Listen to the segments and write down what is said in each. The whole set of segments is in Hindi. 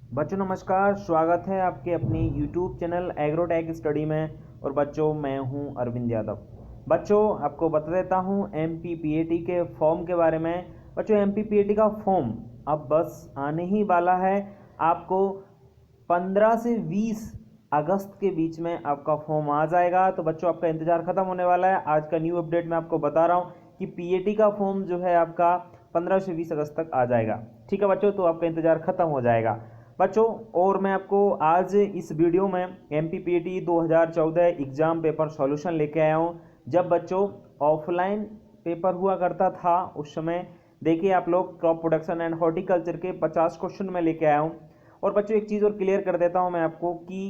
बच्चों नमस्कार, स्वागत है आपके अपनी YouTube चैनल एग्रोटेक स्टडी में। और बच्चों मैं हूं अरविंद यादव। बच्चों आपको बता देता हूं MPPAT के फॉर्म के बारे में। बच्चों MPPAT का फॉर्म अब बस आने ही वाला है। आपको 15 से 20 अगस्त के बीच में आपका फॉर्म आ जाएगा। तो बच्चों आपका इंतज़ार ख़त्म होने वाला है। आज का न्यू अपडेट मैं आपको बता रहा हूँ कि PAT का फॉर्म जो है आपका 15 से 20 अगस्त तक आ जाएगा। ठीक है बच्चों, तो आपका इंतज़ार ख़त्म हो जाएगा बच्चों। और मैं आपको आज इस वीडियो में MPPAT 2014 एग्ज़ाम पेपर सॉल्यूशन लेके आया हूँ। जब बच्चों ऑफलाइन पेपर हुआ करता था उस समय देखिए आप लोग क्रॉप प्रोडक्शन एंड हॉर्टिकल्चर के 50 क्वेश्चन में लेके आया हूँ। और बच्चों एक चीज़ और क्लियर कर देता हूँ मैं आपको कि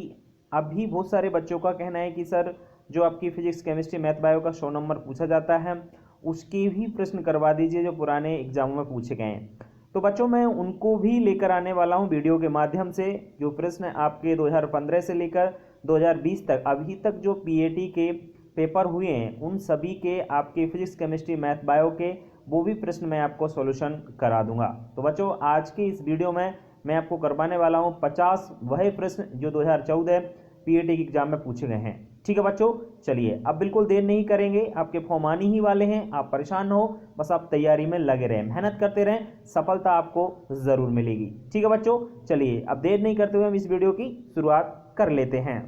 अभी बहुत सारे बच्चों का कहना है कि सर जो आपकी फिजिक्स केमिस्ट्री मैथ बायो का 100 नंबर पूछा जाता है उसके भी प्रश्न करवा दीजिए जो पुराने एग्जामों में पूछे गए हैं। तो बच्चों मैं उनको भी लेकर आने वाला हूं वीडियो के माध्यम से। जो प्रश्न आपके 2015 से लेकर 2020 तक अभी तक जो PAT के पेपर हुए हैं उन सभी के आपके फिजिक्स केमिस्ट्री मैथ बायो के वो भी प्रश्न मैं आपको सॉल्यूशन करा दूंगा। तो बच्चों आज के इस वीडियो में मैं आपको करवाने वाला हूं 50 वह प्रश्न जो 2014 PAT के एग्जाम में पूछे गए हैं। ठीक है बच्चों, चलिए अब बिल्कुल देर नहीं करेंगे, आपके फॉर्म आने ही वाले हैं। आप परेशान न हो, बस आप तैयारी में लगे रहें, मेहनत करते रहें, सफलता आपको जरूर मिलेगी। ठीक है बच्चों, चलिए अब देर नहीं करते हुए हम इस वीडियो की शुरुआत कर लेते हैं।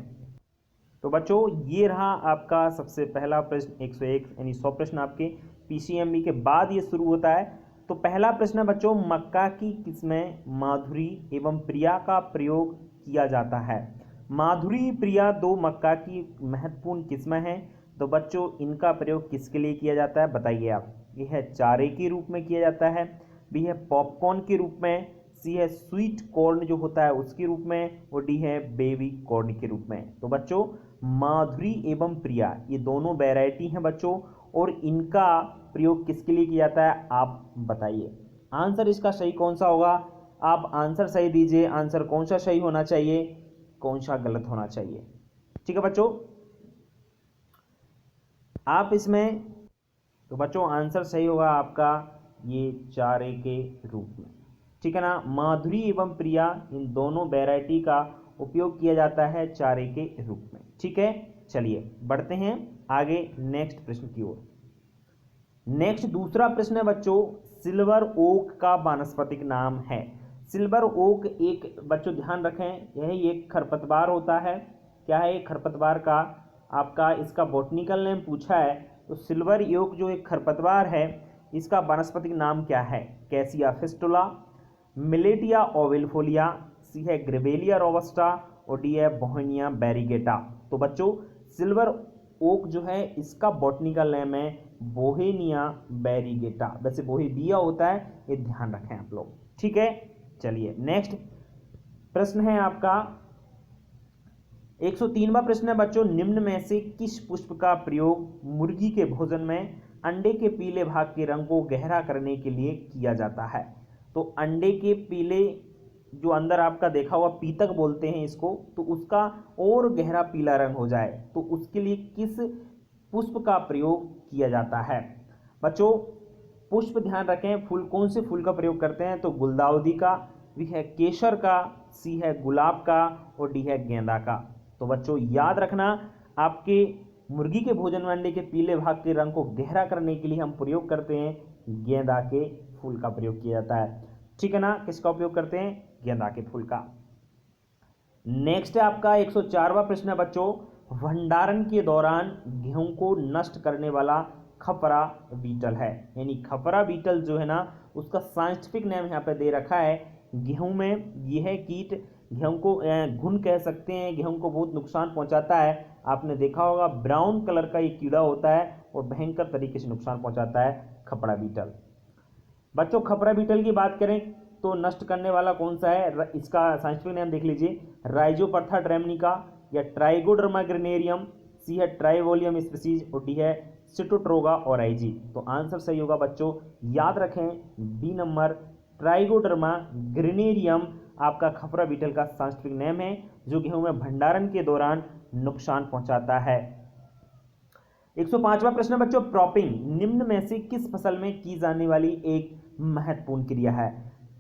तो बच्चों ये रहा आपका सबसे पहला प्रश्न 101 यानी 100 प्रश्न आपके PCMB के बाद ये शुरू होता है। तो पहला प्रश्न है बच्चों, मक्का की किस्में माधुरी एवं प्रिया का प्रयोग किया जाता है। माधुरी प्रिया दो मक्का की महत्वपूर्ण किस्में हैं। तो बच्चों इनका प्रयोग किसके लिए किया जाता है बताइए आप। ये है चारे के रूप में किया जाता है, बी है पॉपकॉर्न के रूप में, सी है स्वीट कॉर्न जो होता है उसके रूप में, और डी है बेबी कॉर्न के रूप में। तो बच्चों माधुरी एवं प्रिया ये दोनों वैरायटी हैं बच्चों, और इनका प्रयोग किसके लिए किया जाता है आप बताइए। आंसर इसका सही कौन सा होगा, आप आंसर सही दीजिए। आंसर कौन सा सही होना चाहिए, कौन सा गलत होना चाहिए। ठीक है बच्चों, आप इसमें तो बच्चों आंसर सही होगा आपका ये चारे के रूप में। ठीक है ना, माधुरी एवं प्रिया इन दोनों वैरायटी का उपयोग किया जाता है चारे के रूप में। ठीक है, चलिए बढ़ते हैं आगे नेक्स्ट प्रश्न की ओर। नेक्स्ट दूसरा प्रश्न है बच्चों, सिल्वर ओक का वानस्पतिक नाम है। सिल्वर ओक एक बच्चों ध्यान रखें यह एक खरपतवार होता है। क्या है, एक खरपतवार का आपका इसका बॉटनिकल नेम पूछा है। तो सिल्वर ओक जो एक खरपतवार है इसका वानस्पतिक नाम क्या है। कैसिया फिस्टुला, मिलेटिया ओविलफोलिया, सी है ग्रेवेलिया रोबस्टा, और डी है बोहेनिया वेरिगेटा। तो बच्चों सिल्वर ओक जो है इसका बॉटनिकल नेम है बोहेनिया वेरिगेटा। वैसे बोहेविया होता है, ये ध्यान रखें आप लोग। ठीक है, चलिए नेक्स्ट प्रश्न है आपका 103वां प्रश्न है बच्चों, निम्न में से किस पुष्प का प्रयोग मुर्गी के भोजन में अंडे के पीले भाग के रंग को गहरा करने के लिए किया जाता है। तो अंडे के पीले जो अंदर आपका देखा हुआ पीतक बोलते हैं इसको, तो उसका और गहरा पीला रंग हो जाए तो उसके लिए किस पुष्प का प्रयोग किया जाता है। बच्चों पुष्प ध्यान रखें, फूल कौन से फूल का प्रयोग करते हैं। तो गुलदाउदी का, बी है केसर का, सी है गुलाब का, और डी है गेंदा का। तो बच्चों याद रखना आपके मुर्गी के भोजन में अंडे के पीले भाग के रंग को गहरा करने के लिए हम प्रयोग करते हैं गेंदा के फूल का प्रयोग किया जाता है। ठीक है ना, किसका उपयोग करते हैं, गेंदा के फूल का। नेक्स्ट है आपका 104वां प्रश्न है बच्चों, भंडारण के दौरान गेहूं को नष्ट करने वाला खपरा बीटल है। यानी खपरा बीटल जो है ना उसका साइंटिफिक नेम यहाँ पे दे रखा है। गेहूं में यह कीट गेहूं को घुन कह सकते हैं, गेहूं को बहुत नुकसान पहुंचाता है। आपने देखा होगा ब्राउन कलर का ये कीड़ा होता है और भयंकर तरीके से नुकसान पहुंचाता है खपरा बीटल। बच्चों खपरा बीटल की बात करें तो नष्ट करने वाला कौन सा है, इसका साइंटिफिक नेम देख लीजिए, राइजोपरथा ड्रेमनिका, या ट्राइगोडर्मा ग्रेनेरियम, सी है ट्राइवोलियम स्पीसीज, और डी है सिटोट्रोगा ओराइजी। तो आंसर सही होगा बच्चों, याद रखें बी नंबर ट्राइगोडर्मा ग्रेनेरियम आपका खपरा बीटल का साइंटिफिक नेम है जो गेहूं में भंडारण के दौरान नुकसान पहुंचाता है। 105वां प्रश्न बच्चों, क्रॉपिंग निम्न में से किस फसल में की जाने वाली एक महत्वपूर्ण क्रिया है।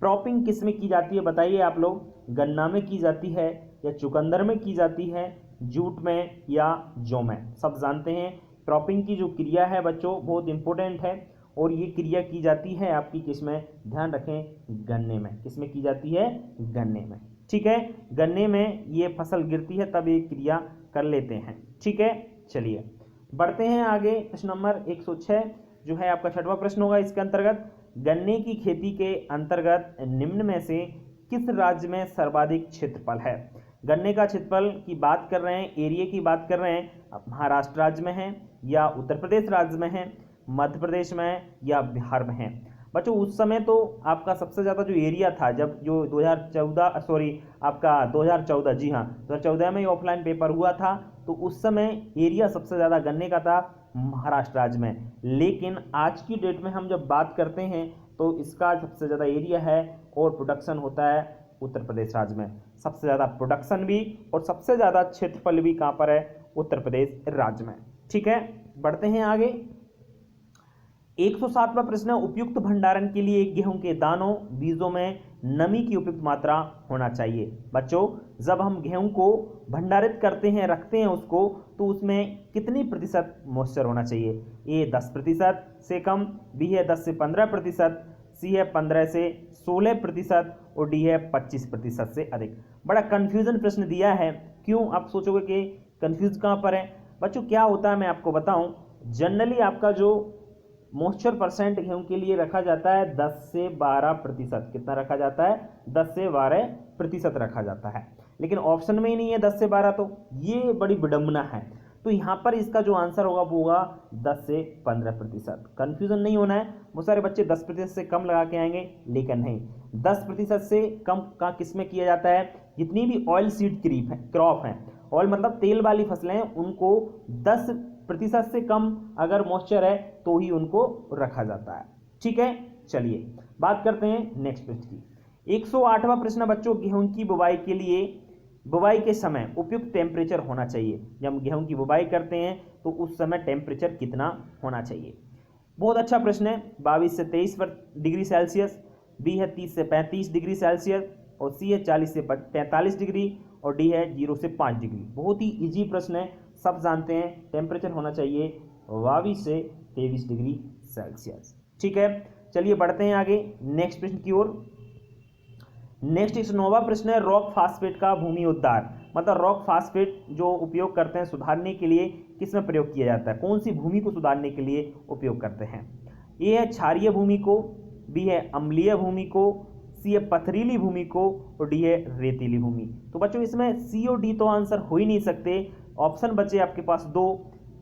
क्रॉपिंग किस में की जाती है बताइए आप लोग, गन्ना में की जाती है या चुकंदर में की जाती है, जूट में या जौ में? सब जानते हैं क्रॉपिंग की जो क्रिया है बच्चों बहुत इंपॉर्टेंट है, और ये क्रिया की जाती है आपकी किस में, ध्यान रखें, गन्ने में। किस में की जाती है, गन्ने में। ठीक है, गन्ने में ये फसल गिरती है तब ये क्रिया कर लेते हैं। ठीक है, चलिए बढ़ते हैं आगे। प्रश्न नंबर 106 जो है आपका छठवां प्रश्न होगा इसके अंतर्गत, गन्ने की खेती के अंतर्गत निम्न में से किस राज्य में सर्वाधिक क्षेत्रफल है? गन्ने का क्षेत्रफल की बात कर रहे हैं, एरिया की बात कर रहे हैं, महाराष्ट्र राज्य में है या उत्तर प्रदेश राज्य में है, मध्य प्रदेश में है या बिहार में है? बच्चों उस समय तो आपका सबसे ज़्यादा जो एरिया था, जब जो 2014 सॉरी आपका 2014, जी हाँ 2014 में ऑफलाइन पेपर हुआ था, तो उस समय एरिया सबसे ज़्यादा गन्ने का था महाराष्ट्र राज्य में। लेकिन आज की डेट में हम जब बात करते हैं तो इसका सबसे ज़्यादा एरिया है और प्रोडक्शन होता है उत्तर प्रदेश राज्य में। सबसे ज़्यादा प्रोडक्शन भी और सबसे ज़्यादा क्षेत्रफल भी कहाँ पर है, उत्तर प्रदेश राज्य में। ठीक है, बढ़ते हैं आगे। 107वां प्रश्न, उपयुक्त भंडारण के लिए गेहूं के दानों बीजों में नमी की उपयुक्त मात्रा होना चाहिए। बच्चों जब हम गेहूं को भंडारित करते हैं, रखते हैं उसको, तो उसमें कितनी प्रतिशत मॉइस्चर होना चाहिए? ए 10% से कम, बी है 10 से 15%, सी है 15 से 16% और डी है 25% से अधिक। बड़ा कंफ्यूजन प्रश्न दिया है, क्यों आप सोचोगे कि कंफ्यूज कहाँ पर है? बच्चों क्या होता है मैं आपको बताऊं, जनरली आपका जो मॉइस्चर परसेंट गेहूं के लिए रखा जाता है 10 से 12%। कितना रखा जाता है? 10 से 12% रखा जाता है, लेकिन ऑप्शन में ही नहीं है 10 से 12, तो ये बड़ी विडंबना है। तो यहाँ पर इसका जो आंसर होगा वो होगा 10 से 15%। कन्फ्यूजन नहीं होना है, बहुत सारे बच्चे 10% से कम लगा के आएंगे, लेकिन नहीं, 10% से कम का किस में किया जाता है? जितनी भी ऑयल सीड क्रॉप है, ऑयल मतलब तेल वाली फसलें हैं, उनको 10% से कम अगर मॉइस्चर है तो ही उनको रखा जाता है। ठीक है, चलिए बात करते हैं नेक्स्ट प्रश्न की। 108वां प्रश्न बच्चों, गेहूं की बुवाई के लिए बुवाई के समय उपयुक्त टेम्परेचर होना चाहिए। जब हम गेहूं की बुवाई करते हैं तो उस समय टेम्परेचर कितना होना चाहिए? बहुत अच्छा प्रश्न है। 22 से 23 डिग्री सेल्सियस, बी है 30 से 35 डिग्री सेल्सियस और सी है 40 से 45 डिग्री और डी है 0 से 5 डिग्री। बहुत ही इजी प्रश्न है, सब जानते हैं टेम्परेचर होना चाहिए 22 से 23 डिग्री सेल्सियस। ठीक है, चलिए बढ़ते हैं आगे नेक्स्ट प्रश्न की ओर। नेक्स्ट 109वां प्रश्न है, रॉक फास्फेट का भूमि उद्धार, मतलब रॉक फास्फेट जो उपयोग करते हैं सुधारने के लिए किस में प्रयोग किया जाता है? कौन सी भूमि को सुधारने के लिए उपयोग करते हैं? ए है क्षारीय भूमि को, बी है अम्लीय भूमि को, सी है पथरीली भूमि को और डी है रेतीली भूमि। तो बच्चों इसमें सी और डी तो आंसर हो ही नहीं सकते, ऑप्शन बचे आपके पास दो,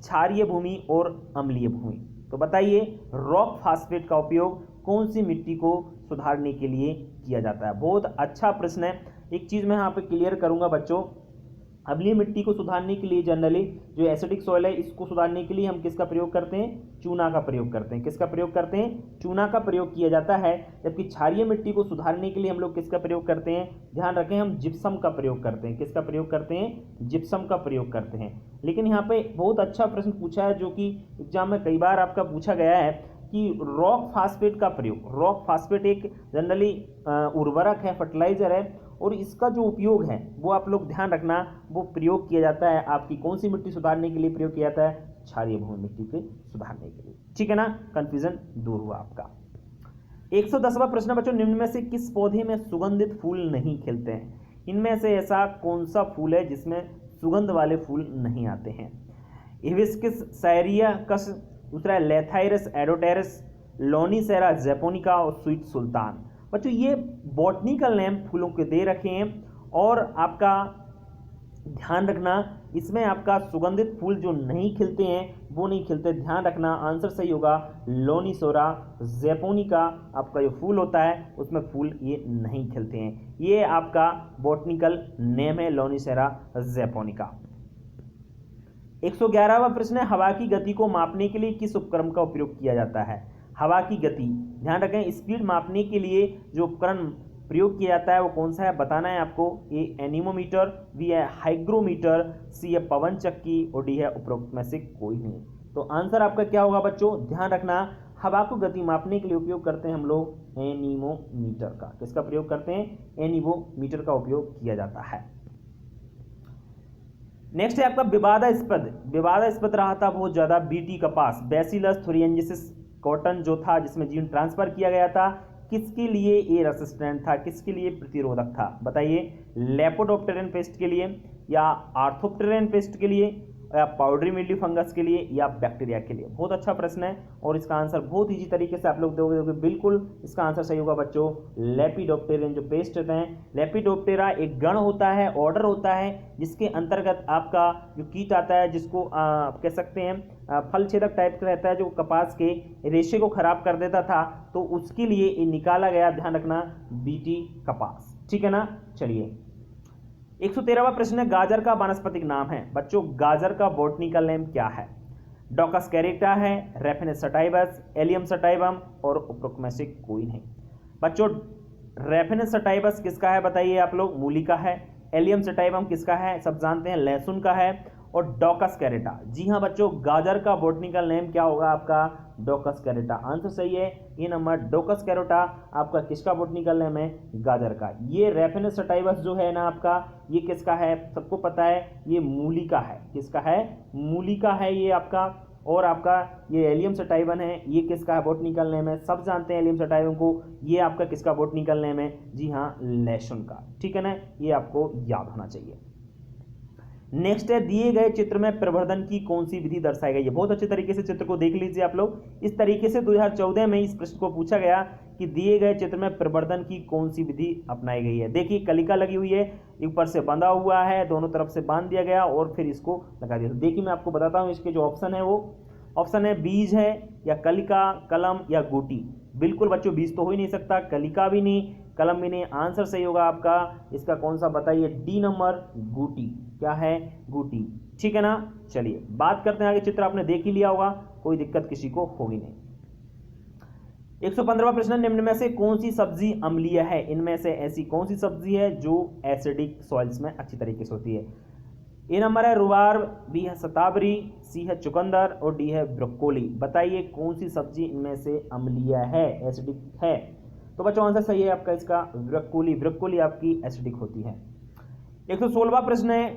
क्षारीय भूमि और अम्लीय भूमि। तो बताइए रॉक फास्फेट का उपयोग कौन सी मिट्टी को सुधारने के लिए किया जाता है? बहुत अच्छा प्रश्न है। एक चीज़ मैं यहाँ पे क्लियर करूँगा बच्चों, अम्लीय मिट्टी को सुधारने के लिए जनरली जो एसिडिक सॉइल है इसको सुधारने के लिए हम किसका प्रयोग करते हैं? चूना का प्रयोग करते हैं। किसका प्रयोग करते हैं? चूना का प्रयोग किया जाता है। जबकि क्षारीय मिट्टी को सुधारने के लिए हम लोग किसका प्रयोग करते हैं? ध्यान रखें, हम जिप्सम का प्रयोग करते हैं। किसका प्रयोग करते हैं? जिप्सम का प्रयोग करते हैं। लेकिन यहाँ पे बहुत अच्छा प्रश्न पूछा है जो कि एग्जाम में कई बार आपका पूछा गया है कि रॉक फास्फेट का प्रयोग, रॉक फास्फेट एक जनरली उर्वरक है, फर्टिलाइजर है, और इसका जो उपयोग है वो आप लोग ध्यान रखना, वो प्रयोग किया जाता है आपकी कौन सी मिट्टी सुधारने के लिए प्रयोग किया जाता है? क्षारीय भूमि मिट्टी के सुधारने के लिए। ठीक है ना, कंफ्यूजन दूर हुआ आपका। 110वां प्रश्न बच्चों, निम्न में से किस पौधे में सुगंधित फूल नहीं खिलते हैं? इनमें से ऐसा कौन सा फूल है जिसमें सुगंध वाले फूल नहीं आते हैं? हिबिस्कस साइरियस, दूसरा है लेथाइरस एडोटेरस, लोनीसेरा जैपोनिका और स्वीट सुल्तान। बच्चों ये बॉटनिकल नेम फूलों के दे रखे हैं, और आपका ध्यान रखना इसमें आपका सुगंधित फूल जो नहीं खिलते हैं वो नहीं खिलते, ध्यान रखना आंसर सही होगा लोनीसेरा जैपोनिका। आपका जो फूल होता है उसमें फूल ये नहीं खिलते हैं, ये आपका बॉटनिकल नेम है लोनीसेरा जैपोनिका। 111वां प्रश्न है, हवा की गति को मापने के लिए किस उपकरण का उपयोग किया जाता है? हवा की गति, ध्यान रखें, स्पीड मापने के लिए जो उपकरण प्रयोग किया जाता है वो कौन सा है बताना है आपको। ए एनीमोमीटर, बी है हाइग्रोमीटर, सी है पवन चक्की और डी है उपरोक्त में से कोई नहीं। तो आंसर आपका क्या होगा बच्चों? ध्यान रखना हवा को गति मापने के लिए उपयोग करते हैं हम लोग एनीमोमीटर का। किसका प्रयोग करते हैं? एनीमोमीटर का उपयोग किया जाता है। नेक्स्ट है आपका विवादास्पद रहा था बहुत ज्यादा बीटी कपास, बैसिलस थुरिएंसिस कॉटन जो था जिसमें जीन ट्रांसफर किया गया था, किसके लिए ये रेसिस्टेंट था, किसके लिए प्रतिरोधक था? बताइए, लेपोडोप्टेरन पेस्ट के लिए, या आर्थोप्टेरन पेस्ट के लिए, या पाउडरी मिल्ड्यू फंगस के लिए, या बैक्टीरिया के लिए? बहुत अच्छा प्रश्न है और इसका आंसर बहुत इजी तरीके से आप लोग दोगे। बिल्कुल इसका आंसर सही होगा बच्चों, लेपिडोप्टेरन जो पेस्ट होते हैं। लेपिडोप्टेरा एक गण होता है, ऑर्डर होता है, जिसके अंतर्गत आपका जो कीट आता है, जिसको कह सकते हैं फल छेदक टाइप का रहता है, जो कपास के रेशे को खराब कर देता था, तो उसके लिए ये निकाला गया। ध्यान रखना, बीटी कपास। ठीक है ना। चलिए 113वां प्रश्न है, गाजर का वानस्पतिक नाम है। बच्चों गाजर का बॉटनिकल नेम क्या है? डॉकस कैरेटा है, रेफिनस सटाइवस, एलियम सटाइवम और उपरोक्मेसिक कोई नहीं। बच्चों रेफिनस सटाइवस किसका है बताइए आप लोग? मूली का है। एलियम सटाइवम किसका है? सब जानते हैं, लहसुन का है। और डॉकस कैरेटा, जी हाँ बच्चों, गाजर का बॉटनिकल नेम क्या होगा आपका? डॉकस कैरेटा। आंसर सही है ये नंबर, डॉकस कैरेटा आपका किसका बॉटनिकल नेम है? गाजर का। ये रेफिनस सटाइवस जो है ना आपका, ये किसका है? सबको पता है, ये मूली का है। किसका है? मूली का है ये आपका। और आपका ये एलियम सटाइवन है, ये किसका है बॉटनिकल नेम है? सब जानते हैं एलियम सटाइवन को। ये आपका किसका बॉटनिकल नेम है? जी हाँ, लहसुन का। ठीक है ना, ये आपको याद होना चाहिए। नेक्स्ट है, दिए गए चित्र में प्रवर्धन की कौन सी विधि दर्शाई गई है? बहुत अच्छे तरीके से चित्र को देख लीजिए आप लोग। इस तरीके से 2014 में इस प्रश्न को पूछा गया कि दिए गए चित्र में प्रवर्धन की कौन सी विधि अपनाई गई है। देखिए कलिका लगी हुई है, ऊपर से बंधा हुआ है, दोनों तरफ से बांध दिया गया और फिर इसको लगा दिया। देखिए मैं आपको बताता हूँ, इसके जो ऑप्शन है वो ऑप्शन है बीज है, या कलिका, कलम, या गूटी। बिल्कुल बच्चों बीज तो हो ही नहीं सकता, कलिका भी नहीं, कलम भी नहीं। आंसर सही होगा आपका इसका कौन सा बताइए? डी नंबर, गूटी। क्या है? गूटी। ठीक है ना। चलिए बात करते हैं आगे। चित्र आपने देख ही लिया होगा, कोई दिक्कत किसी को होगी नहीं। 115वां प्रश्न, निम्न में से कौन सी सब्जी अम्लीय है? इनमें से ऐसी कौन सी सब्जी है जो एसिडिक सॉइल्स में अच्छी तरीके से होती है? ए नंबर है रुबार, बी है शतावरी, सी है चुकंदर और डी है ब्रोकोली। बताइए कौन सी सब्जी इनमें से अम्लीय है, एसिडिक है? तो बच्चों आंसर सही है आपका इसका ब्रोकोली। ब्रोकोली आपकी एसिडिक होती है। 116वां प्रश्न है,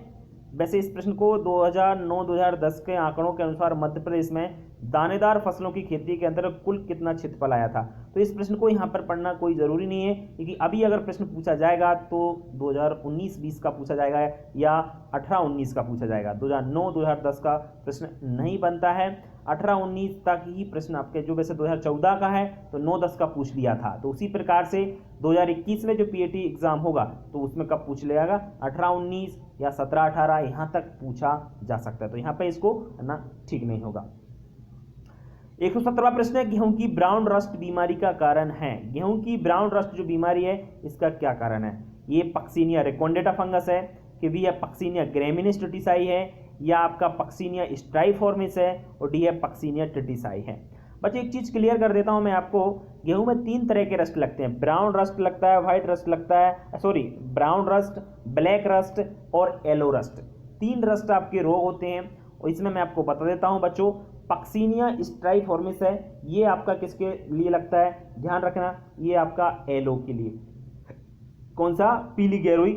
वैसे इस प्रश्न को 2009-2010 के आंकड़ों के अनुसार मध्य प्रदेश में दानेदार फसलों की खेती के अंतर्गत कुल कितना क्षेत्रफल आया था? तो इस प्रश्न को यहाँ पर पढ़ना कोई ज़रूरी नहीं है, क्योंकि अभी अगर प्रश्न पूछा जाएगा तो 2019-20 का पूछा जाएगा या 18-19 का पूछा जाएगा। 2009-2010 का प्रश्न नहीं बनता है। 18-19 तक ही प्रश्न आपके, जो वैसे 2014 का है तो 9-10 का पूछ लिया था। तो उसी प्रकार से 2021 में जो पीएटी एग्जाम होगा तो उसमें कब पूछ लिया? 18-19 या 17-18 यहाँ तक पूछा जा सकता है। तो यहाँ पे इसको ना ठीक नहीं होगा। 117वां प्रश्न है, गेहूं की ब्राउन रस्ट बीमारी का कारण है। गेहूं की ब्राउन रस्ट जो बीमारी है इसका क्या कारण है? ये पक्सीनिया रेकोंडेटा फंगस है, कि बी है पक्सीनिया ग्रेमिनिस ट्रिटिसाई है, या आपका पक्सीनिया स्ट्राइफॉर्मिस है, और डी है पक्सीनिया ट्रिटिसाई है। बच्चे एक चीज क्लियर कर देता हूं मैं आपको, गेहूं में 3 तरह के रस्ट लगते हैं। ब्राउन रस्ट लगता है, व्हाइट रस्ट लगता है, sorry brown rust, black rust और येलो रस्ट। 3 रस्ट आपके रोग होते हैं और इसमें मैं आपको बता देता हूं बच्चों। पक्सीनिया स्ट्राइफॉर्मिस है, ये आपका किसके लिए लगता है? ध्यान रखना, ये आपका येलो के लिए। कौन सा? पीली गेरुई।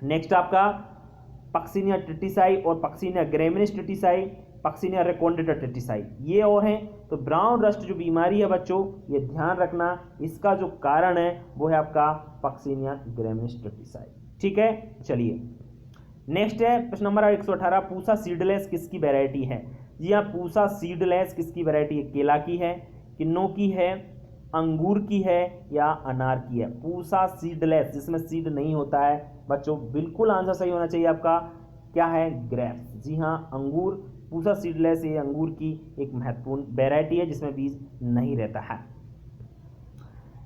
नेक्स्ट आपका पक्सीनिया ट्रिटिसाई और पक्सीनिया ग्रेमिनिस ट्रिटिसाई, पक्सीनिया रेकोंडेटा ट्रिटिसाई, ये और हैं। तो ब्राउन रस्ट जो बीमारी है बच्चों, ये ध्यान रखना, इसका जो कारण है वो है आपका पक्सीनिया ग्रेमिनिस ट्रिटिसाई। ठीक है। चलिए नेक्स्ट है प्रश्न नंबर 118, पूसा सीडलेस किसकी वैरायटी है? जी हाँ, पूसा सीडलेस किसकी वैरायटी है? केला की है, किन्नों की है, अंगूर की है या अनार की है? पूसा सीडलेस, जिसमें सीड नहीं होता है बच्चों। बिल्कुल आंसर सही होना चाहिए आपका। क्या है? ग्रेप्स। जी हाँ, अंगूर। पूसा सीडलेस ये अंगूर की एक महत्वपूर्ण वैरायटी है जिसमें बीज नहीं रहता है।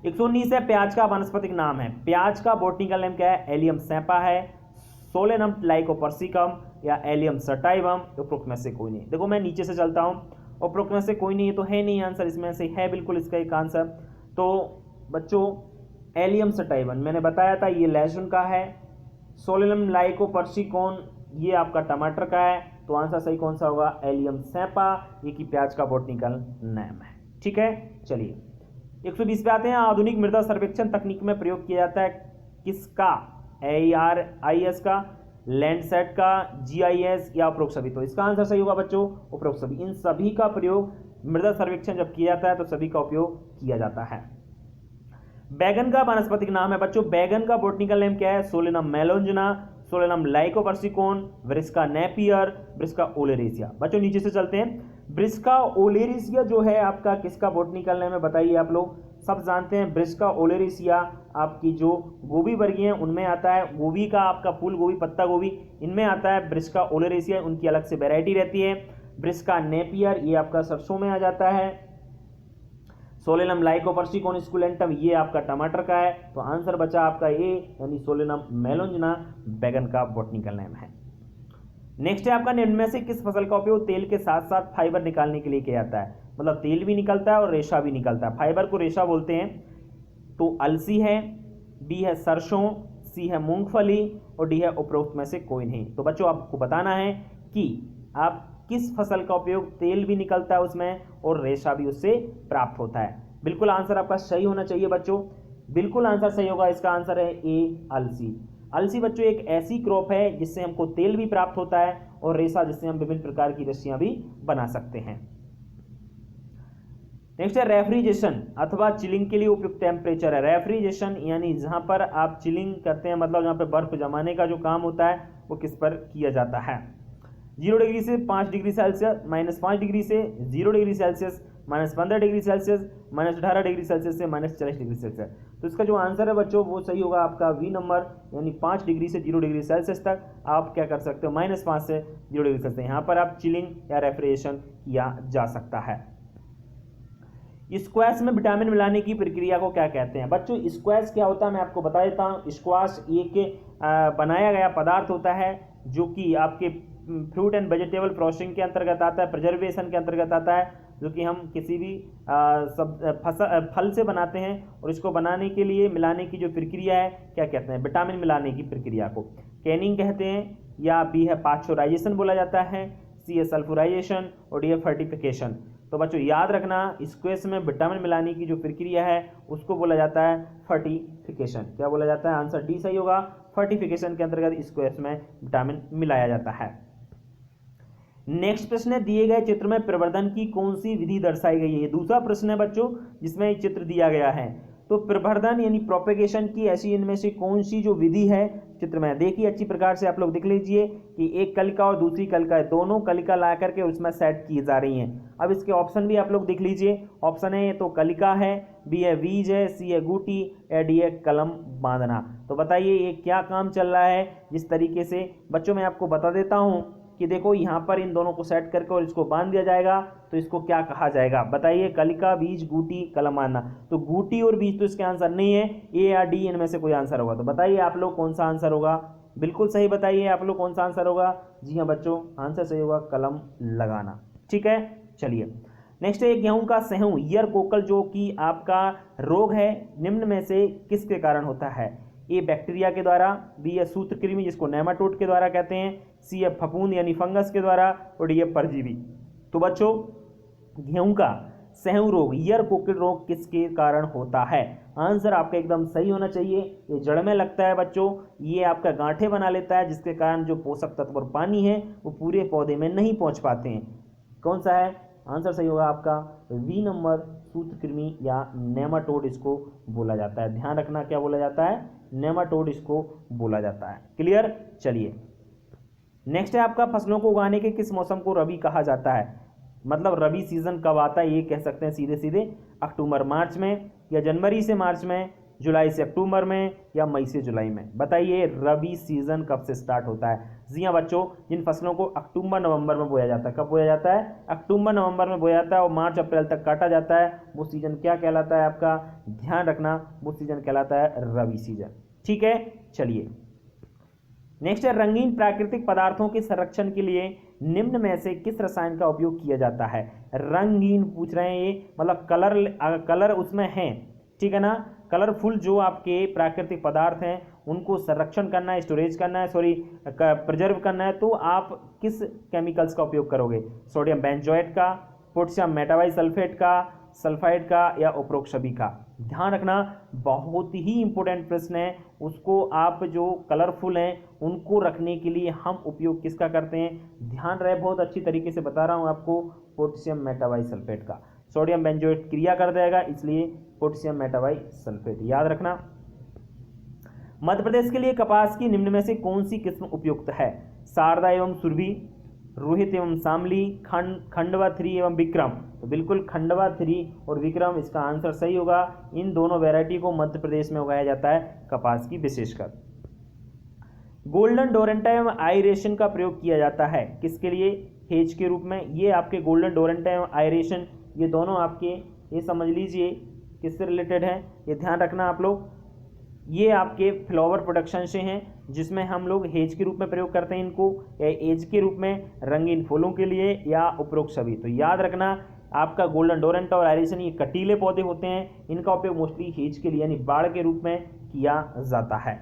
119 है, प्याज का वानस्पतिक नाम है। प्याज का बॉटनिकल नेम क्या है? एलियम सैपा है, सोलेनम लाइकोपर्सिकम या एलियम सटाइवम, उपरोक्त में से कोई नहीं। देखो मैं नीचे से चलता हूँ, उपरोक्त में से कोई नहीं है तो है नहीं आंसर, इसमें से है बिल्कुल इसका एक आंसर। तो बच्चों एलियम सटाइवम मैंने बताया था ये लहसुन का है, सोलेनम लाइकोपर्सिकम ये आपका टमाटर का है। तो आंसर सही कौन सा होगा? एलियम सैपा, ये की प्याज का बॉटनिकल नेम है। ठीक है, चलिए 120 पे आते हैं। आधुनिक मृदा सर्वेक्षण तकनीक में प्रयोग किया जाता है किसका? ARIS का, लैंडसेट का, GIS या उपरोक्त सभी। तो इसका आंसर सही होगा बच्चों उपरोक्त सभी। इन सभी का प्रयोग मृदा सर्वेक्षण जब किया जाता है तो सभी का उपयोग किया जाता है। बैगन का वानस्पतिक नाम है बच्चों, बैगन का बोटनिकल नेम क्या है? Solanum melongena, solanum lycopersicon, brassica napus, brassica oleracea. बच्चों नीचे से चलते हैं। ब्रिस्का ओलेरेसिया जो है आपका किसका बोटनिकल नेम है बताइए? आप लोग सब जानते हैं ब्रिस्का ओलेरेसिया आपकी जो गोभी वर्गीय है उनमें आता है। गोभी का आपका फूल गोभी, पत्ता गोभी, इनमें आता है ब्रिस्का ओलेरेसिया, उनकी अलग से वैरायटी रहती है। ब्रिस्का नेपियर ये आपका सरसों में आ जाता है। सोलेनम लाइकोपर्सिकोन स्कुलेंटम ये आपका टमाटर का है। तो आंसर बचा आपका ए यानी सोलेनम मेलोंजना बैगन का बॉटनिकल नेम है। नेक्स्ट है आपका निम्न में से किस फसल का उपयोग तेल के साथ साथ फाइबर निकालने के लिए किया जाता है? मतलब तेल भी निकलता है और रेशा भी निकलता है। फाइबर को रेशा बोलते हैं। तो अलसी है, बी है सरसों, सी है मूंगफली और डी है उपरोक्त में से कोई नहीं। तो बच्चों आपको बताना है कि आप किस फसल का उपयोग तेल भी निकलता है उसमें और रेशा भी उससे प्राप्त होता है। बिल्कुल आंसर आपका सही होना चाहिए बच्चों, बिल्कुल आंसर सही होगा। इसका आंसर है ए अलसी। अलसी बच्चों एक ऐसी क्रॉप है जिससे हमको तेल भी प्राप्त होता है और रेशा जिससे हम विभिन्न प्रकार की रस्सियां भी बना सकते हैं। नेक्स्ट है रेफ्रिजरेशन अथवा चिलिंग के लिए उपयुक्त टेम्परेचर है। रेफ्रिजरेशन यानी जहां पर आप चिलिंग करते हैं, मतलब जहां पर बर्फ जमाने का जो काम होता है वो किस पर किया जाता है? 0 डिग्री से 5 डिग्री सेल्सियस, -5 डिग्री से 0 degree Celsius, -15 degree Celsius, -18 degree Celsius से -40 डिग्री सेल्सियस। तो इसका जो आंसर है बच्चों वो सही होगा आपका बी नंबर, यानी 5 डिग्री से 0 डिग्री सेल्सियस तक आप क्या कर सकते हो? -5 से 0 डिग्री सेल्सियस। यहाँ पर आप चिलिंग या रेफ्रिजरेशन किया जा सकता है। स्क्वैश में विटामिन मिलाने की प्रक्रिया को क्या कहते हैं? बच्चों स्क्वैश क्या होता है मैं आपको बता देता हूँ। स्क्वैश एक बनाया गया पदार्थ होता है जो कि आपके फ्रूट एंड वेजिटेबल प्रोसेसिंग के अंतर्गत आता है, प्रिजर्वेशन के अंतर्गत आता है, जो कि हम किसी भी फल से बनाते हैं और इसको बनाने के लिए मिलाने की जो प्रक्रिया है क्या कहते हैं? विटामिन मिलाने की प्रक्रिया को कैनिंग कहते हैं, या बी है पास्चुराइजेशन बोला जाता है, सी है सल्फुराइजेशन और डी है फर्टिफिकेशन। तो बच्चों याद रखना स्क्वैश में विटामिन मिलाने की जो प्रक्रिया है उसको बोला जाता है फर्टिफिकेशन। क्या बोला जाता है? आंसर डी सही होगा। फर्टिफिकेशन के अंतर्गत स्क्वैश में विटामिन मिलाया जाता है। नेक्स्ट प्रश्न है दिए गए चित्र में प्रवर्धन की कौन सी विधि दर्शाई गई है? ये दूसरा प्रश्न है बच्चों जिसमें चित्र दिया गया है। तो प्रवर्धन यानी प्रोपेगेशन की ऐसी इनमें से कौन सी जो विधि है चित्र में देखिए अच्छी प्रकार से आप लोग देख लीजिए कि एक कलिका और दूसरी कलिका है, दोनों कलिका ला करके उसमें सेट की जा रही हैं। अब इसके ऑप्शन भी आप लोग देख लीजिए। ऑप्शन है तो कलिका है, बी है बीज है, सी है गूटी, या डी है कलम बांधना। तो बताइए ये क्या काम चल रहा है? जिस तरीके से बच्चों मैं आपको बता देता हूँ कि देखो यहाँ पर इन दोनों को सेट करके और इसको बांध दिया जाएगा तो इसको क्या कहा जाएगा? बताइए कलिका, बीज, गूटी, कलम बांधना। तो गूटी और बीज तो इसके आंसर नहीं है, ए या डी इनमें से कोई आंसर होगा। तो बताइए आप लोग कौन सा आंसर होगा? बिल्कुल सही बताइए आप लोग कौन सा आंसर होगा? जी हाँ बच्चों आंसर सही होगा कलम लगाना। ठीक है चलिए नेक्स्ट है गेहूं का सेहूं ईयर कोकल जो कि आपका रोग है निम्न में से किसके कारण होता है? ए बैक्टीरिया के द्वारा, बी है सूत्रकृमि जिसको नेमाटोड के द्वारा कहते हैं, सी है फफूंद यानी फंगस के द्वारा और डी है परजीवी। तो बच्चों गेहूं का सेहूं रोग ईयर कोकिल रोग किसके कारण होता है? आंसर आपका एकदम सही होना चाहिए। ये जड़ में लगता है बच्चों, ये आपका गांठें बना लेता है जिसके कारण जो पोषक तत्व और पानी है वो पूरे पौधे में नहीं पहुंच पाते हैं। कौन सा है? आंसर सही होगा आपका बी नंबर सूत्रकृमि या नेमाटोड इसको बोला जाता है। ध्यान रखना क्या बोला जाता है? नेमाटोड इसको बोला जाता है। क्लियर? चलिए नेक्स्ट है आपका फसलों को उगाने के किस मौसम को रबी कहा जाता है? मतलब रबी सीजन कब आता है ये कह सकते हैं सीधे सीधे अक्टूबर मार्च में, या जनवरी से मार्च में, जुलाई से अक्टूबर में, या मई से जुलाई में। बताइए रबी सीजन कब से स्टार्ट होता है? जी हाँ बच्चों जिन फसलों को अक्टूबर नवंबर में बोया जाता है, कब बोया जाता है? अक्टूबर नवंबर में बोया जाता है और मार्च अप्रैल तक काटा जाता है, वो सीजन क्या कहलाता है आपका? ध्यान रखना वो सीजन कहलाता है रबी सीजन। ठीक है चलिए नेक्स्ट है रंगीन प्राकृतिक पदार्थों के संरक्षण के लिए निम्न में से किस रसायन का उपयोग किया जाता है? रंगीन पूछ रहे हैं ये, मतलब कलर उसमें है, ठीक है ना? कलरफुल जो आपके प्राकृतिक पदार्थ हैं उनको संरक्षण करना है, स्टोरेज करना है, प्रिजर्व करना है, तो आप किस केमिकल्स का उपयोग करोगे? सोडियम बेंजोएट का, पोटेशियम मेटाबाइसल्फेट का, सल्फाइड का या उपरोक्त सभी का? ध्यान रखना, बहुत ही इंपॉर्टेंट प्रश्न है। उसको आप जो कलरफुल हैं उनको रखने के लिए हम उपयोग किसका करते हैं? ध्यान रहे, बहुत अच्छी तरीके से बता रहा हूँ आपको, पोटेशियम मेटाबाइसल्फेट का। सोडियम बेंजोएट क्रिया कर देगा, इसलिए पोटेशियम मेटाबाइसल्फेट याद रखना। मध्य प्रदेश के लिए कपास की निम्न में से कौन सी किस्म उपयुक्त है? शारदा एवं सुरभि, रोहित एवं शामली, खंडवा 3 एवं विक्रम। तो बिल्कुल खंडवा 3 और विक्रम इसका आंसर सही होगा। इन दोनों वैरायटी को मध्य प्रदेश में उगाया जाता है कपास की विशेषकर। गोल्डन डोरेंटा एवं आयरेशन का प्रयोग किया जाता है किसके लिए? हेज के रूप में। ये आपके गोल्डन डोरेंटा एवं आयरेशन, ये दोनों आपके, ये समझ लीजिए किससे रिलेटेड है, ये ध्यान रखना आप लोग। ये आपके फ्लावर प्रोडक्शन से हैं, जिसमें हम लोग हेज के रूप में प्रयोग करते हैं इनको, या एज के रूप में रंगीन फूलों के लिए, या उपरोक्त सभी। तो याद रखना आपका गोल्डन डोरेंटा और आयरेशन ये कटीले पौधे होते हैं, इनका उपयोग मोस्टली हेज के लिए यानी बाड़ के रूप में किया जाता है।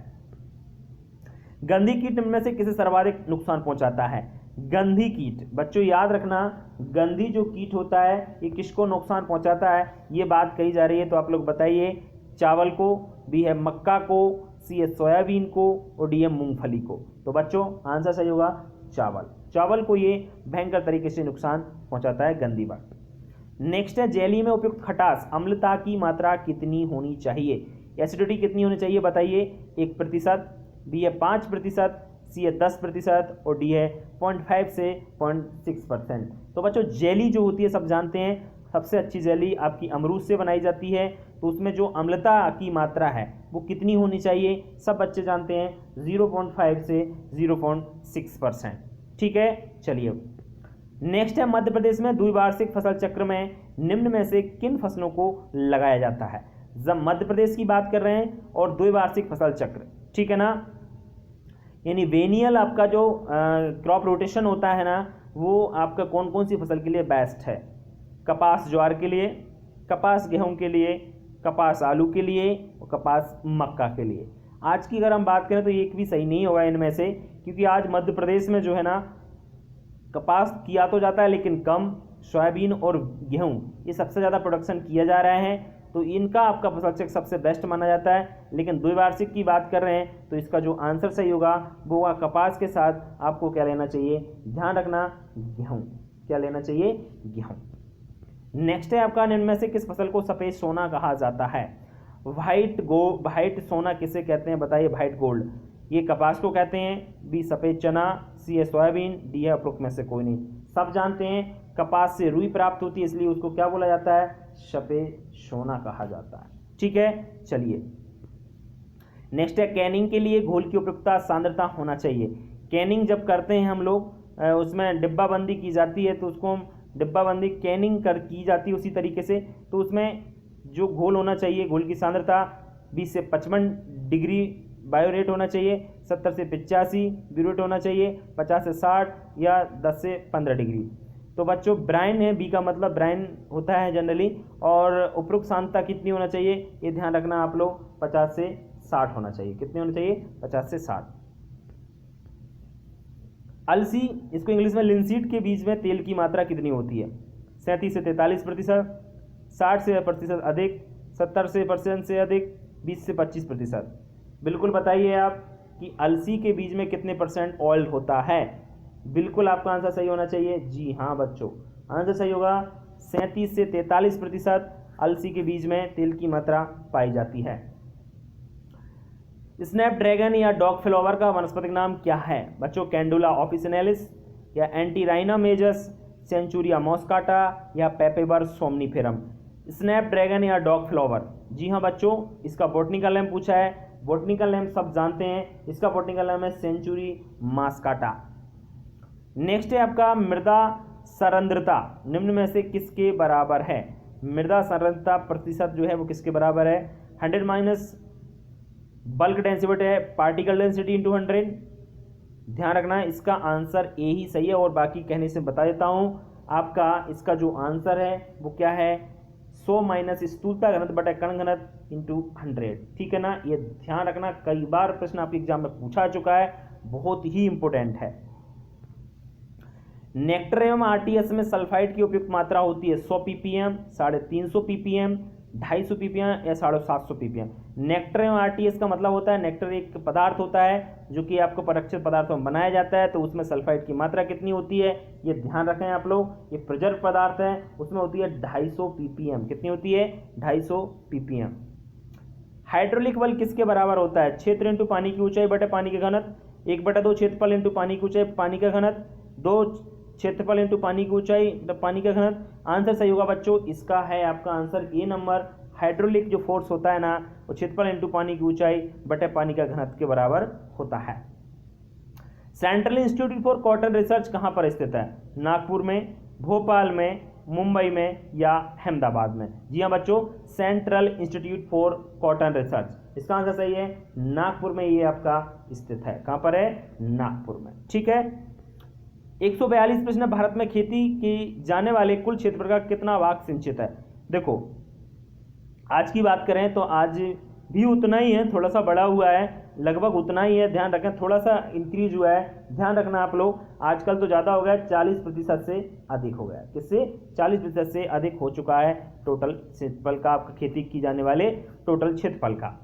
गंधी कीट इनमें से किसे सर्वाधिक नुकसान पहुंचाता है? गंधी कीट, बच्चों याद रखना, गंधी जो कीट होता है ये किसको नुकसान पहुंचाता है, ये बात कही जा रही है, तो आप लोग बताइए। चावल को, बी है मक्का को, सी है सोयाबीन को, और डी है मूंगफली को। तो बच्चों आंसर सही होगा चावल। चावल को ये भयंकर तरीके से नुकसान पहुंचाता है गंधी बात। नेक्स्ट है, जेली में उपयुक्त खटास अम्लता की मात्रा कितनी होनी चाहिए? एसिडिटी कितनी होनी चाहिए बताइए? 1%, बी है 5%, सी है 10%, और डी है 0.5 से 0.6%। तो बच्चों जेली जो होती है सब जानते हैं, सबसे अच्छी जेली आपकी अमरूद से बनाई जाती है, तो उसमें जो अम्लता की मात्रा है वो कितनी होनी चाहिए? सब बच्चे जानते हैं 0.5 से 0.6%। ठीक है, चलिए नेक्स्ट है, मध्य प्रदेश में द्विवार्षिक फसल चक्र में निम्न में से किन फसलों को लगाया जाता है? जब मध्य प्रदेश की बात कर रहे हैं और द्विवार्षिक फसल चक्र, ठीक है ना, यानी वेनियल आपका जो क्रॉप रोटेशन होता है ना, वो आपका कौन कौन सी फसल के लिए बेस्ट है? कपास ज्वार के लिए, कपास गेहूं के लिए, कपास आलू के लिए, और कपास मक्का के लिए। आज की अगर हम बात करें तो एक भी सही नहीं होगा इनमें से, क्योंकि आज मध्य प्रदेश में जो है ना कपास किया तो जाता है लेकिन कम, सोयाबीन और गेहूं ये सबसे ज़्यादा प्रोडक्शन किया जा रहा है, तो इनका आपका फसल चक्र सबसे बेस्ट माना जाता है। लेकिन द्विवार्षिक की बात कर रहे हैं तो इसका जो आंसर सही होगा वो होगा कपास के साथ आपको क्या लेना चाहिए? ध्यान रखना, गेहूं। क्या लेना चाहिए? गेहूं। नेक्स्ट है आपका, निम्न में से किस फसल को सफ़ेद सोना कहा जाता है? व्हाइट सोना किसे कहते हैं बताइए? व्हाइट गोल्ड, ये कपास को कहते हैं, बी सफ़ेद चना, सी है सोयाबीन, डी है उपरोक्त में से कोई नहीं। सब जानते हैं कपास से रुई प्राप्त होती है, इसलिए उसको क्या बोला जाता है? सफ़ेद सोना कहा जाता है। ठीक है, चलिए नेक्स्ट है, कैनिंग के लिए घोल की उपयुक्तता सांद्रता होना चाहिए। कैनिंग जब करते हैं हम लोग उसमें डिब्बाबंदी की जाती है, तो उसको हम डिब्बाबंदी कैनिंग कर की जाती है उसी तरीके से, तो उसमें जो घोल होना चाहिए, घोल की सांद्रता 20 से 55 डिग्री बायोरेट होना चाहिए, 70 से 85 ब्यूरेट होना चाहिए, 50 से 60 या 10 से 15 डिग्री। तो बच्चों ब्राइन है, बी का मतलब ब्राइन होता है जनरली, और उपरोक्त सांद्रता कितनी होना चाहिए ये ध्यान रखना आप लोग, 50 से 60 होना चाहिए। कितनी होना चाहिए? 50 से 60। अलसी, इसको इंग्लिश में लिंसीड के बीज में तेल की मात्रा कितनी होती है? 37 से 43%, 60 से प्रतिशत अधिक, 70 से अधिक, 20 से 25%। बिल्कुल बताइए आप कि अलसी के बीज में कितने % ऑयल होता है? बिल्कुल आपका आंसर सही होना चाहिए। जी हाँ बच्चों, आंसर सही होगा 37 से 43% अलसी के बीज में तेल की मात्रा पाई जाती है। स्नैपड्रैगन या डॉग फ्लावर का वनस्पतिक नाम क्या है बच्चों? कैंडुला ऑफिसिनेलिस, या एंटीराइना मेजस, सेंचुरिया मॉस्काटा, या पेपेबर सोमनीफेरम। स्नैपड्रैगन या डॉग फ्लावर, जी हाँ बच्चों, इसका बॉटनिकल नेम पूछा है। बॉटनिकल नेम सब जानते हैं, इसका बॉटनिकल नेम है सेंचुरी मॉस्काटा। नेक्स्ट है आपका, मृदा सरंध्रता निम्न में से किसके बराबर है? मृदा सरंध्रता प्रतिशत जो है वो किसके बराबर है? 100 माइनस बल्क डेंसिटी है पार्टिकल डेंसिटी इंटू 100। ध्यान रखना इसका आंसर ए ही सही है, और बाकी कहने से बता देता हूँ आपका इसका जो आंसर है वो क्या है? 100 माइनस स्थूलता घनत्व बटा कण घनत्व इंटू 100। ठीक है ना, ये ध्यान रखना, कई बार प्रश्न आपके एग्जाम में पूछा चुका है, बहुत ही इंपॉर्टेंट है। नेक्टर एवं आरटीएस में सल्फाइड की उपयुक्त मात्रा होती है 100 ppm, 350 ppm, 250 ppm या 750 ppm। नेक्टर एवं आरटीएस का मतलब होता है, नेक्टर एक पदार्थ होता है जो कि आपको परीक्षित पदार्थों में बनाया जाता है, तो उसमें सल्फाइड की मात्रा कितनी होती है ये ध्यान रखें आप लोग। ये प्रिजर्व पदार्थ है, उसमें होती है 250 ppm। कितनी होती है? 250 ppm। हाइड्रोलिक बल किसके बराबर होता है? क्षेत्र इंटू पानी की ऊंचाई बटे पानी का घनत्व, 1/2 क्षेत्रफल इंटू पानी की ऊंचाई पानी का घनत्व, 2 क्षेत्रफल इंटू पानी की ऊंचाई पानी का घनत्व। आंसर सही होगा बच्चों, इसका है आपका आंसर ए नंबर। हाइड्रोलिक जो फोर्स होता है ना, वो क्षेत्रफल इंटू पानी की ऊंचाई बटे पानी का घनत्व के बराबर होता है। Central institute for cotton research कहाँ पर स्थित है? नागपुर में, भोपाल में, मुंबई में या अहमदाबाद में? जी हाँ बच्चों, central institute for cotton research. इसका आंसर सही है, नागपुर में ये आपका स्थित है। कहाँ पर है? नागपुर में। ठीक है। 142 प्रश्न, भारत में खेती की जाने वाले कुल क्षेत्रफल का कितना भाग सिंचित है? देखो आज की बात करें तो आज भी उतना ही है, थोड़ा सा बढ़ा हुआ है, लगभग उतना ही है। ध्यान रखें, थोड़ा सा इंक्रीज हुआ है, ध्यान रखना आप लोग। आजकल तो ज़्यादा हो गया, 40% से अधिक हो गया। किससे? 40% से अधिक हो चुका है टोटल क्षेत्रफल का, आपका खेती की जाने वाले टोटल क्षेत्रफल का।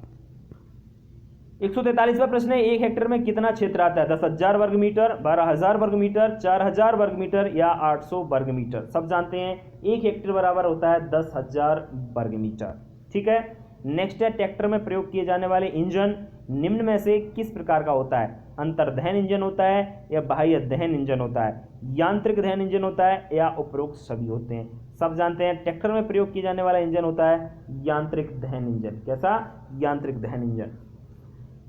143वां प्रश्न है, 1 हेक्टेयर में कितना क्षेत्र आता है? 10,000 वर्ग मीटर, 12,000 वर्ग मीटर, 4,000 वर्ग मीटर या 800 वर्ग मीटर? सब जानते हैं 1 हेक्टेयर बराबर होता है 10,000 वर्ग मीटर। ठीक है। नेक्स्ट है, ट्रैक्टर में प्रयोग किए जाने वाले इंजन निम्न में से किस प्रकार का होता है? अंतर्दहन इंजन होता है या बाह्य दहन इंजन होता है, यांत्रिक दहन इंजन होता है या उपरोक्त सभी होते हैं? सब जानते हैं ट्रैक्टर में प्रयोग किए जाने वाला इंजन होता है यांत्रिक दहन इंजन। कैसा? यांत्रिक दहन इंजन।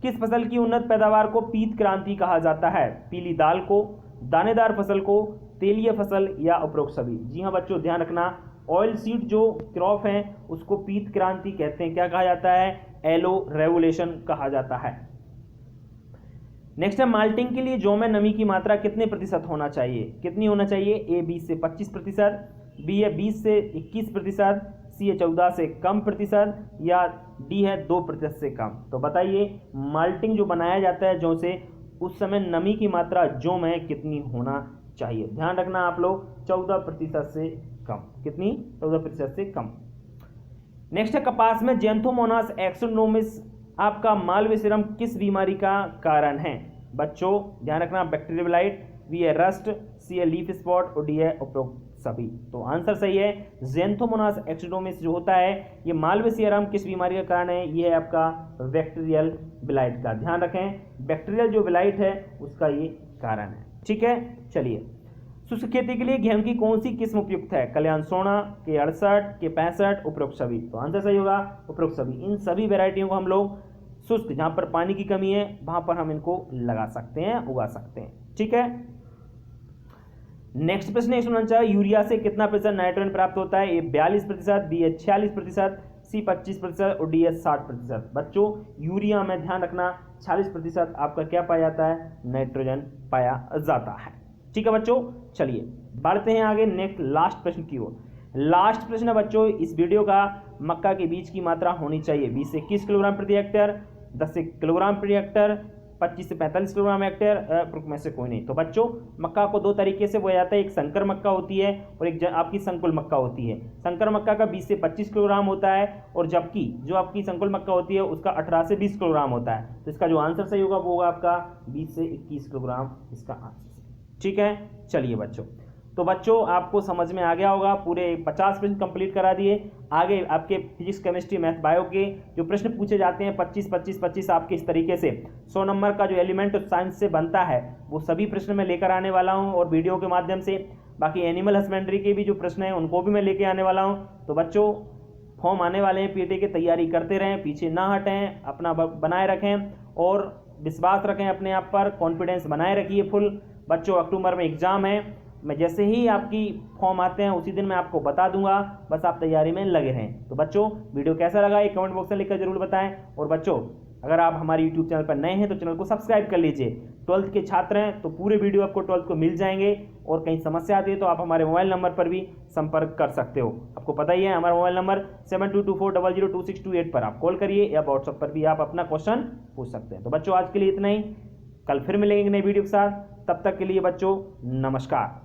किस फसल की उन्नत पैदावार को पीत क्रांति कहा जाता है? पीली दाल को, दानेदार फसल को, तेलीय फसल या उपरोक्त सभी? जी हाँ बच्चों, ध्यान रखना, ऑयल सीड जो क्रॉप है उसको पीत क्रांति कहते हैं। क्या कहा जाता है? येलो रेवोल्यूशन कहा जाता है। नेक्स्ट है, माल्टिंग के लिए जौ में नमी की मात्रा कितने प्रतिशत होना चाहिए? कितनी होना चाहिए? ए 20 से 25%, बी है 20 से 21%, सी है 14 से कम प्रतिशत या डी है 2% से कम? तो बताइए, माल्टिंग जो बनाया जाता है जौ से, उस समय नमी की मात्रा जौ में कितनी होना चाहिए? ध्यान रखना आप लोग, 14% से कम। कितनी? 14% से कम। नेक्स्ट है, कपास में जैंथोमोनास एक्सोनोमिस आपका मालवीय सीरम किस बीमारी का कारण है? बच्चों ध्यान रखना, बैक्टीरियल ब्लाइट, बी है रस्ट, सी है लीफ स्पॉट और डी है उपरोक्त सभी। तो आंसर सही है, जैंथोमोनास एक्सोनोमिस जो होता है ये मालवीय सीरम किस बीमारी का कारण है? ये है आपका बैक्टीरियल ब्लाइट का। ध्यान रखें, बैक्टीरियल जो ब्लाइट है उसका ये कारण है। ठीक है। चलिए, शुष्क खेती के लिए गेहूं की कौन सी किस्म उपयुक्त है? कल्याण सोना, के 68, के 65, उपरोक्त सभी? तो आंसर सही होगा उपरोक्त सभी। इन सभी वेराइटियों को हम लोग शुष्क, जहां पर पानी की कमी है वहां पर हम इनको लगा सकते हैं, उगा सकते हैं। ठीक है। नेक्स्ट प्रश्न 149, यूरिया से कितना प्रतिशत नाइट्रोजन प्राप्त होता है? ए 42%, बी है 46%, सी 25% और डी है 60%। बच्चों यूरिया में ध्यान रखना 46% आपका क्या पाया जाता है? नाइट्रोजन पाया जाता है। ठीक है बच्चों, चलिए बढ़ते हैं आगे नेक्स्ट लास्ट प्रश्न की ओर। लास्ट प्रश्न है बच्चों इस वीडियो का, मक्का के बीज की मात्रा होनी चाहिए 20 से 21 किलोग्राम प्रति हेक्टेयर, 10 से किलोग्राम प्रति हेक्टेयर, 25 से 45 किलोग्राम हेक्टेयर, में से कोई नहीं। तो बच्चों मक्का को दो तरीके से बोया जाता है, एक संकर मक्का होती है और एक आपकी संकुल मक्का होती है। संकर मक्का का 20 से 25 किलोग्राम होता है और जबकि जो आपकी संकुल मक्का होती है उसका 18 से 20 किलोग्राम होता है। तो इसका जो आंसर सही होगा वो होगा आपका 20 से 21 किलोग्राम इसका आंसर। ठीक है। चलिए बच्चों, तो बच्चों आपको समझ में आ गया होगा, पूरे 50 प्रश्न कंप्लीट करा दिए। आगे आपके फिजिक्स, केमिस्ट्री, मैथ, बायो के जो प्रश्न पूछे जाते हैं 25 25 25 आपके इस तरीके से 100 नंबर का जो एलिमेंट साइंस से बनता है वो सभी प्रश्न मैं लेकर आने वाला हूं और वीडियो के माध्यम से। बाकी एनिमल हस्बेंड्री के भी जो प्रश्न हैं उनको भी मैं लेके आने वाला हूँ। तो बच्चों फॉर्म आने वाले हैं, पीटी की तैयारी करते रहें, पीछे ना हटें, अपना बनाए रखें और विश्वास रखें अपने आप पर, कॉन्फिडेंस बनाए रखिए फुल। बच्चों अक्टूबर में एग्जाम है, मैं जैसे ही आपकी फॉर्म आते हैं उसी दिन मैं आपको बता दूंगा, बस आप तैयारी में लगे रहें। तो बच्चों वीडियो कैसा लगा ये कमेंट बॉक्स में लिखकर जरूर बताएं। और बच्चों अगर आप हमारे यूट्यूब चैनल पर नए हैं तो चैनल को सब्सक्राइब कर लीजिए। 12th के छात्र हैं तो पूरे वीडियो आपको 12th को मिल जाएंगे और कहीं समस्या आती है तो आप हमारे मोबाइल नंबर पर भी संपर्क कर सकते हो। आपको पता ही है हमारा मोबाइल नंबर 7224002628 पर आप कॉल करिए या व्हाट्सएप पर भी आप अपना क्वेश्चन पूछ सकते हैं। तो बच्चों आज के लिए इतना ही, कल फिर मिलेंगे नई वीडियो के साथ, तब तक के लिए बच्चों नमस्कार।